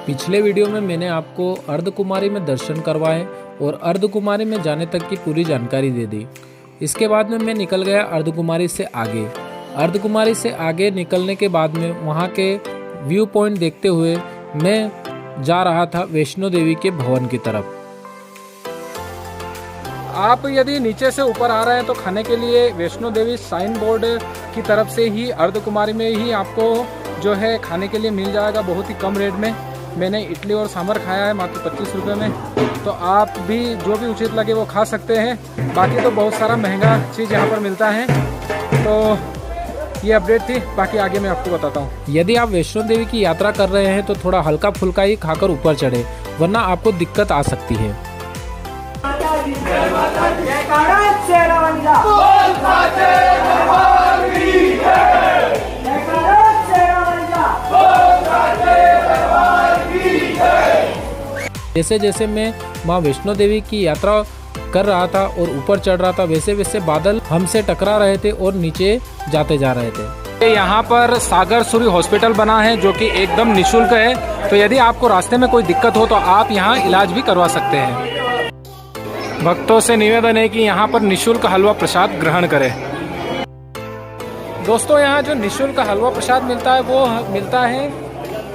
पिछले वीडियो में मैंने आपको अर्धकुमारी में दर्शन करवाए और अर्धकुमारी में जाने तक की पूरी जानकारी दे दी। इसके बाद में मैं निकल गया अर्धकुमारी से आगे। अर्धकुमारी से आगे निकलने के बाद में वहाँ के व्यू पॉइंट देखते हुए मैं जा रहा था वैष्णो देवी के भवन की तरफ। आप यदि नीचे से ऊपर आ रहे हैं तो खाने के लिए वैष्णो देवी साइन बोर्ड की तरफ से ही अर्धकुमारी में ही आपको जो है खाने के लिए मिल जाएगा बहुत ही कम रेट में। मैंने इडली और सांभर खाया है मात्र 25 रुपये में, तो आप भी जो भी उचित लगे वो खा सकते हैं। बाकी तो बहुत सारा महंगा चीज़ यहाँ पर मिलता है। तो ये अपडेट थी, बाकी आगे मैं आपको बताता हूँ। यदि आप वैष्णो देवी की यात्रा कर रहे हैं तो थोड़ा हल्का फुल्का ही खाकर ऊपर चढ़े, वरना आपको दिक्कत आ सकती है। जैसे जैसे मैं माँ वैष्णो देवी की यात्रा कर रहा था और ऊपर चढ़ रहा था, वैसे वैसे बादल हमसे टकरा रहे थे और नीचे जाते जा रहे थे। यहाँ पर सागर सूरी हॉस्पिटल बना है जो कि एकदम निःशुल्क है, तो यदि आपको रास्ते में कोई दिक्कत हो तो आप यहाँ इलाज भी करवा सकते हैं। भक्तों से निवेदन है कि यहाँ पर निःशुल्क हलवा प्रसाद ग्रहण करें। दोस्तों, यहाँ जो निःशुल्क हलवा प्रसाद मिलता है वो मिलता है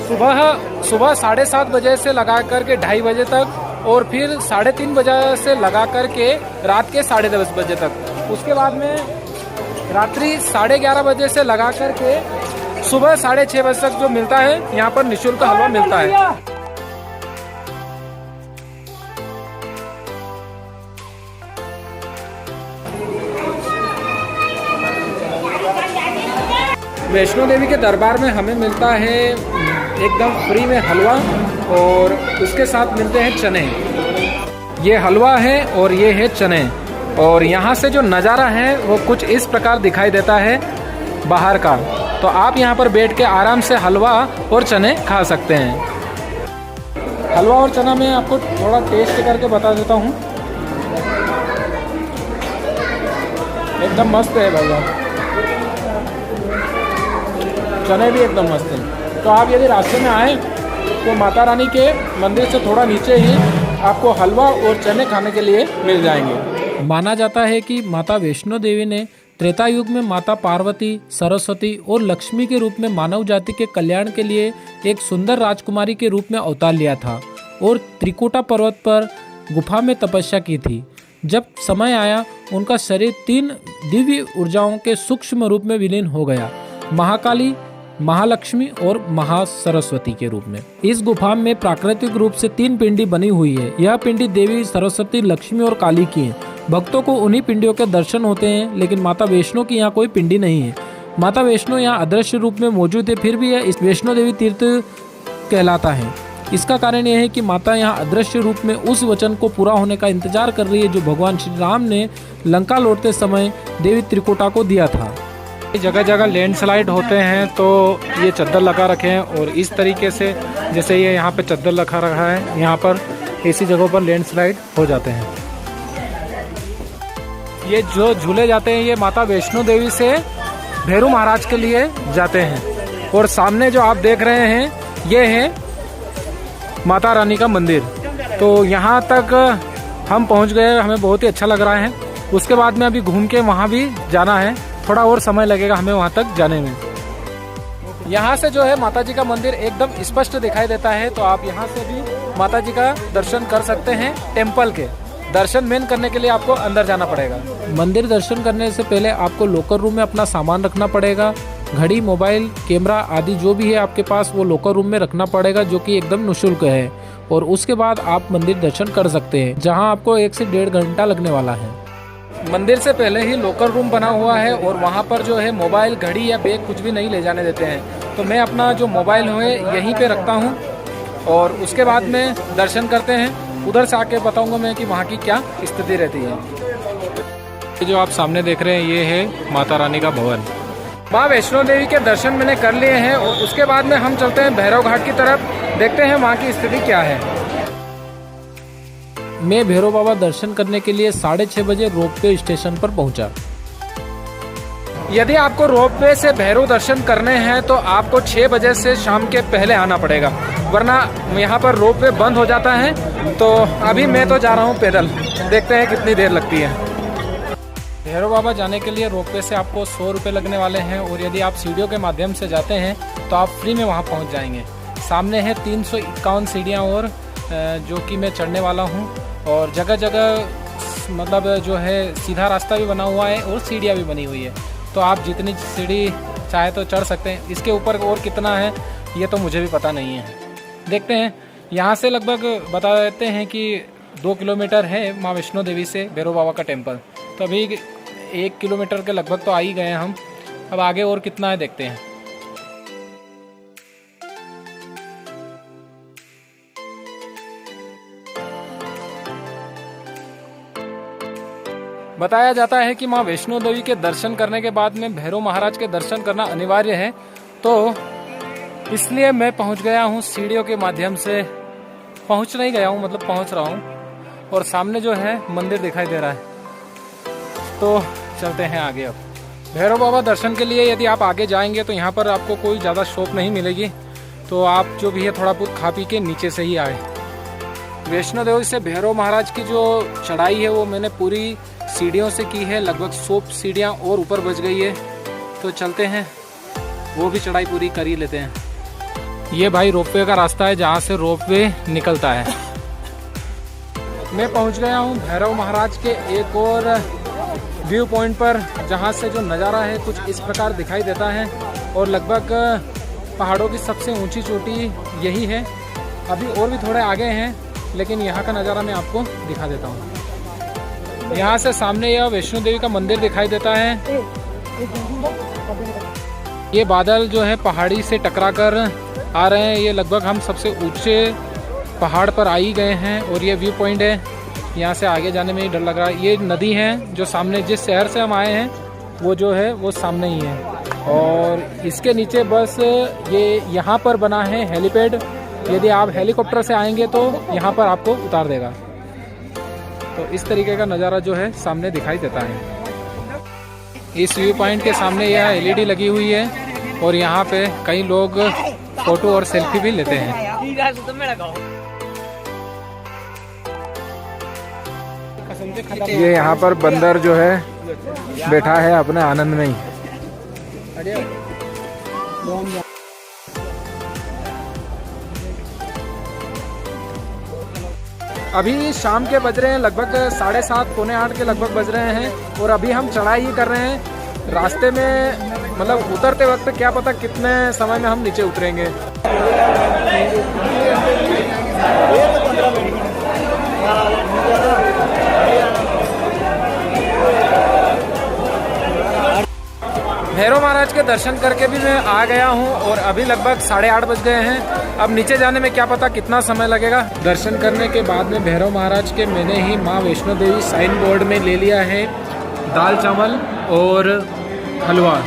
सुबह 7:30 बजे से लगा करके 2:30 बजे तक, और फिर 3:30 बजे से लगा करके रात के 10:30 बजे तक। उसके बाद में रात्रि 11:30 बजे से लगा करके सुबह 6:30 बजे तक जो मिलता है, यहाँ पर निःशुल्क हलवा मिलता है। वैष्णो देवी के दरबार में हमें मिलता है एकदम फ्री में हलवा, और उसके साथ मिलते हैं चने। ये हलवा है और ये है चने, और यहाँ से जो नज़ारा है वो कुछ इस प्रकार दिखाई देता है बाहर का। तो आप यहाँ पर बैठ के आराम से हलवा और चने खा सकते हैं। हलवा और चना मैं आपको थोड़ा टेस्ट करके बता देता हूँ। एकदम मस्त है भैया, चने भी एकदम मस्त हैं। तो आप यदि रास्ते में आए तो माता रानी के मंदिर से थोड़ा नीचे ही आपको हलवा और चने खाने के लिए मिल जाएंगे। माना जाता है कि माता वैष्णो देवी ने त्रेता युग में माता पार्वती, सरस्वती और लक्ष्मी के रूप में मानव जाति के कल्याण के लिए एक सुंदर राजकुमारी के रूप में अवतार लिया था और त्रिकुटा पर्वत पर गुफा में तपस्या की थी। जब समय आया, उनका शरीर 3 दिव्य ऊर्जाओं के सूक्ष्म रूप में विलीन हो गया, महाकाली, महालक्ष्मी और महासरस्वती के रूप में। इस गुफा में प्राकृतिक रूप से 3 पिंडी बनी हुई है। यह पिंडी देवी सरस्वती, लक्ष्मी और काली की है। भक्तों को उन्हीं पिंडियों के दर्शन होते हैं, लेकिन माता वैष्णो की यहाँ कोई पिंडी नहीं है। माता वैष्णो यहाँ अदृश्य रूप में मौजूद है, फिर भी यह इस वैष्णो देवी तीर्थ कहलाता है। इसका कारण यह है कि माता यहाँ अदृश्य रूप में उस वचन को पूरा होने का इंतजार कर रही है जो भगवान श्री राम ने लंका लौटते समय देवी त्रिकुटा को दिया था। जगह जगह लैंडस्लाइड होते हैं, तो ये चद्दर लगा रखे हैं, और इस तरीके से जैसे ये यहाँ पे चद्दर लगा रखा है, यहाँ पर ऐसी जगहों पर लैंडस्लाइड हो जाते हैं। ये जो झूले जाते हैं ये माता वैष्णो देवी से भैरू महाराज के लिए जाते हैं। और सामने जो आप देख रहे हैं ये है माता रानी का मंदिर। तो यहाँ तक हम पहुँच गए, हमें बहुत ही अच्छा लग रहा है। उसके बाद में अभी घूम के वहाँ भी जाना है, थोड़ा और समय लगेगा हमें वहाँ तक जाने में। यहाँ से जो है माता जी का मंदिर एकदम स्पष्ट दिखाई देता है, तो आप यहाँ से भी माता जी का दर्शन कर सकते हैं। टेम्पल के दर्शन मेन करने के लिए आपको अंदर जाना पड़ेगा। मंदिर दर्शन करने से पहले आपको लॉकर रूम में अपना सामान रखना पड़ेगा। घड़ी, मोबाइल, कैमरा आदि जो भी है आपके पास वो लॉकर रूम में रखना पड़ेगा, जो कि एकदम निःशुल्क है। और उसके बाद आप मंदिर दर्शन कर सकते हैं, जहाँ आपको 1 से 1.5 घंटा लगने वाला है। मंदिर से पहले ही लॉकर रूम बना हुआ है, और वहाँ पर जो है मोबाइल, घड़ी या बैग कुछ भी नहीं ले जाने देते हैं। तो मैं अपना जो मोबाइल है यहीं पे रखता हूँ, और उसके बाद में दर्शन करते हैं। उधर से आके बताऊँगा मैं कि वहाँ की क्या स्थिति रहती है। जो आप सामने देख रहे हैं ये है माता रानी का भवन। माँ वैष्णो देवी के दर्शन मैंने कर लिए हैं, और उसके बाद में हम चलते हैं भैरव घाट की तरफ, देखते हैं वहाँ की स्थिति क्या है। मैं भैरव बाबा दर्शन करने के लिए 6:30 बजे रोपवे स्टेशन पर पहुंचा। यदि आपको रोपवे से भैरव दर्शन करने हैं तो आपको 6 बजे से शाम के पहले आना पड़ेगा। वरना यहाँ पर रोप वे बंद हो जाता है। तो अभी मैं तो जा रहा हूँ पैदल, देखते हैं कितनी देर लगती है। भैरव बाबा जाने के लिए रोप वे से आपको 100 रुपये लगने वाले हैं, और यदि आप सीढ़ियों के माध्यम से जाते हैं तो आप फ्री में वहाँ पहुँच जाएंगे। सामने है 351 सीढ़ियाँ और जो कि मैं चढ़ने वाला हूँ, और जगह जगह मतलब जो है सीधा रास्ता भी बना हुआ है और सीढ़ियाँ भी बनी हुई है, तो आप जितनी सीढ़ी चाहे तो चढ़ सकते हैं। इसके ऊपर और कितना है ये तो मुझे भी पता नहीं है, देखते हैं। यहाँ से लगभग बता देते हैं कि 2 किलोमीटर है माँ वैष्णो देवी से भैरव बाबा का टेम्पल। तो अभी 1 किलोमीटर के लगभग तो आ ही गए हैं हम, अब आगे और कितना है देखते हैं। बताया जाता है कि माँ वैष्णो देवी के दर्शन करने के बाद में भैरव महाराज के दर्शन करना अनिवार्य है, तो इसलिए मैं पहुंच गया हूं सीढ़ियों के माध्यम से। पहुंच नहीं गया हूं, मतलब पहुंच रहा हूं, और सामने जो है मंदिर दिखाई दे रहा है। तो चलते हैं आगे। अब भैरव बाबा दर्शन के लिए यदि आप आगे जाएंगे तो यहाँ पर आपको कोई ज़्यादा शॉप नहीं मिलेगी, तो आप जो भी है थोड़ा बहुत खा पी के नीचे से ही आए। वैष्णो देवी से भैरव महाराज की जो चढ़ाई है वो मैंने पूरी सीढ़ियों से की है, लगभग 100 सीढ़ियाँ और ऊपर बच गई है। तो चलते हैं, वो भी चढ़ाई पूरी कर ही लेते हैं। ये भाई रोपवे का रास्ता है जहाँ से रोपवे निकलता है। मैं पहुँच गया हूँ भैरव महाराज के एक और व्यू पॉइंट पर, जहाँ से जो नज़ारा है कुछ इस प्रकार दिखाई देता है, और लगभग पहाड़ों की सबसे ऊंची चोटी यही है। अभी और भी थोड़े आगे हैं, लेकिन यहाँ का नज़ारा मैं आपको दिखा देता हूँ। यहाँ से सामने यह वैष्णो देवी का मंदिर दिखाई देता है। ये बादल जो है पहाड़ी से टकरा कर आ रहे हैं, ये लगभग हम सबसे ऊंचे पहाड़ पर आ ही गए हैं, और ये व्यू पॉइंट है। यहाँ से आगे जाने में ही डर लग रहा है। ये नदी है जो सामने, जिस शहर से हम आए हैं वो जो है वो सामने ही है, और इसके नीचे बस ये यहाँ पर बना है हेलीपैड। यदि आप हेलीकॉप्टर से आएंगे तो यहाँ पर आपको उतार देगा। तो इस तरीके का नज़ारा जो है सामने दिखाई देता है। इस व्यू पॉइंट के सामने यह एलईडी लगी हुई है, और यहाँ पे कई लोग फोटो और सेल्फी भी लेते हैं। ये यहाँ पर बंदर जो है बैठा है अपने आनंद में ही। अभी शाम के बज रहे हैं लगभग 7:30 पौने 8 के लगभग बज रहे हैं, और अभी हम चढ़ाई ही कर रहे हैं। रास्ते में मतलब उतरते वक्त क्या पता कितने समय में हम नीचे उतरेंगे। भैरव महाराज के दर्शन करके भी मैं आ गया हूं, और अभी लगभग 8:30 बज गए हैं। अब नीचे जाने में क्या पता कितना समय लगेगा। दर्शन करने के बाद में भैरव महाराज के मैंने ही माँ वैष्णो देवी साइन बोर्ड में ले लिया है दाल चावल और हलवा।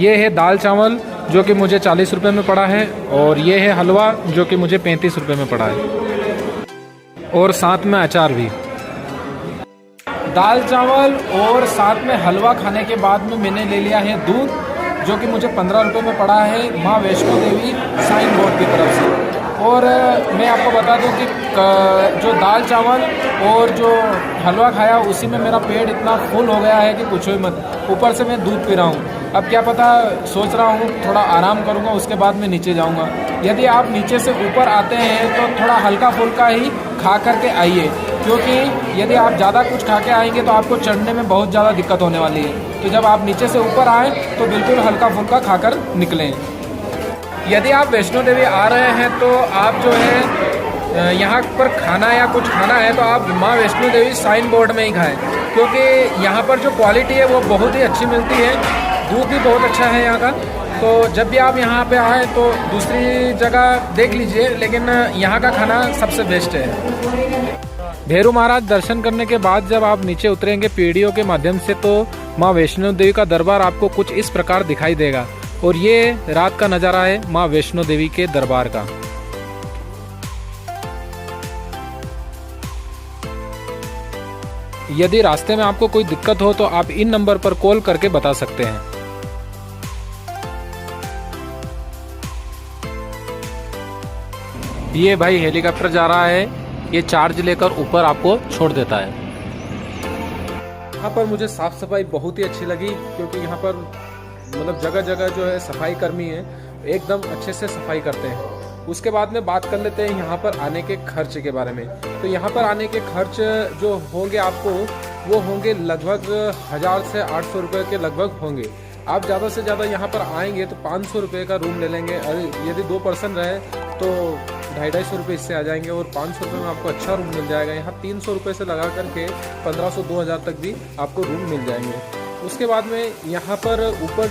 ये है दाल चावल जो कि मुझे 40 रुपये में पड़ा है, और ये है हलवा जो कि मुझे 35 रुपये में पड़ा है, और साथ में अचार भी। दाल चावल और साथ में हलवा खाने के बाद में मैंने ले लिया है दूध, जो कि मुझे 15 रुपये में पड़ा है माँ वैष्णो देवी साइन बोर्ड की तरफ से। और मैं आपको बता दूं कि जो दाल चावल और जो हलवा खाया उसी में मेरा पेट इतना फुल हो गया है कि पूछो ही मत। ऊपर से मैं दूध पी रहा हूँ। अब क्या पता, सोच रहा हूँ थोड़ा आराम करूँगा, उसके बाद मैं नीचे जाऊँगा। यदि आप नीचे से ऊपर आते हैं तो थोड़ा हल्का फुल्का ही खा करके आइए, क्योंकि यदि आप ज़्यादा कुछ खा के आएंगे तो आपको चढ़ने में बहुत ज़्यादा दिक्कत होने वाली है। तो जब आप नीचे से ऊपर आएँ तो बिल्कुल हल्का फुल्का खाकर निकलें। यदि आप वैष्णो देवी आ रहे हैं तो आप जो है यहाँ पर खाना या कुछ खाना है तो आप माँ वैष्णो देवी साइन बोर्ड में ही खाएं, क्योंकि यहाँ पर जो क्वालिटी है वो बहुत ही अच्छी मिलती है। दूध भी बहुत अच्छा है यहाँ का। तो जब भी आप यहाँ पे आए तो दूसरी जगह देख लीजिए, लेकिन यहाँ का खाना सबसे बेस्ट है। भैरव महाराज दर्शन करने के बाद जब आप नीचे उतरेंगे पीढ़ियों के माध्यम से तो माँ वैष्णो देवी का दरबार आपको कुछ इस प्रकार दिखाई देगा। और ये रात का नज़ारा है माँ वैष्णो देवी के दरबार का। यदि रास्ते में आपको कोई दिक्कत हो तो आप इन नंबर पर कॉल करके बता सकते हैं। ये भाई हेलीकॉप्टर जा रहा है, ये चार्ज लेकर ऊपर आपको छोड़ देता है। यहाँ पर मुझे साफ सफाई बहुत ही अच्छी लगी, क्योंकि यहाँ पर मतलब जगह जगह जो है सफाई कर्मी है, एकदम अच्छे से सफाई करते हैं। उसके बाद में बात कर लेते हैं यहाँ पर आने के खर्च के बारे में। तो यहाँ पर आने के खर्च जो होंगे आपको, वो होंगे लगभग 1000 से 800 रुपये के लगभग होंगे। आप ज़्यादा से ज़्यादा यहाँ पर आएंगे तो 500 रुपये का रूम ले लेंगे। अरे यदि 2 पर्सन रहे तो 250-250 रुपये इससे आ जाएंगे, और 500 रुपये में आपको अच्छा रूम मिल जाएगा। यहाँ 300 रुपये से लगा करके 1500-2000 तक भी आपको रूम मिल जाएंगे। उसके बाद में यहाँ पर ऊपर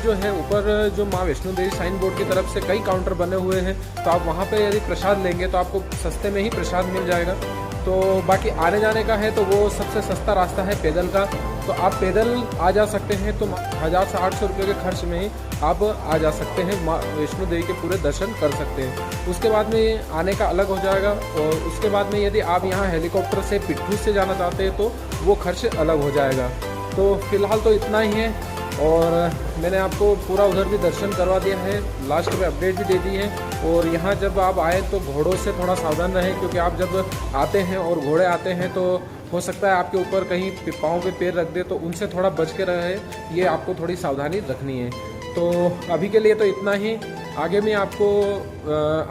जो माँ वैष्णो देवी साइन बोर्ड की तरफ से कई काउंटर बने हुए हैं, तो आप वहाँ पे यदि प्रसाद लेंगे तो आपको सस्ते में ही प्रसाद मिल जाएगा। तो बाकी आने जाने का है तो वो सबसे सस्ता रास्ता है पैदल का, तो आप पैदल आ जा सकते हैं। तो 1000 से 800 रुपये के खर्च में ही आप आ जा सकते हैं, माँ वैष्णो देवी के पूरे दर्शन कर सकते हैं। उसके बाद में आने का अलग हो जाएगा, और उसके बाद में यदि आप यहाँ हेलीकॉप्टर से पिट्ठू से जाना चाहते हैं तो वो खर्च अलग हो जाएगा। तो फिलहाल तो इतना ही है, और मैंने आपको पूरा उधर भी दर्शन करवा दिया है, लास्ट में अपडेट भी दे दी है। और यहाँ जब आप आए तो घोड़ों से थोड़ा सावधान रहें, क्योंकि आप जब आते हैं और घोड़े आते हैं तो हो सकता है आपके ऊपर कहीं पाँव पे पैर रख दे, तो उनसे थोड़ा बच के रहे, ये आपको थोड़ी सावधानी रखनी है। तो अभी के लिए तो इतना ही। आगे मैं आपको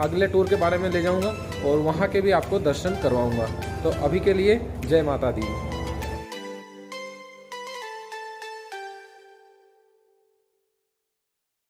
अगले टूर के बारे में ले जाऊँगा और वहाँ के भी आपको दर्शन करवाऊँगा। तो अभी के लिए जय माता दी।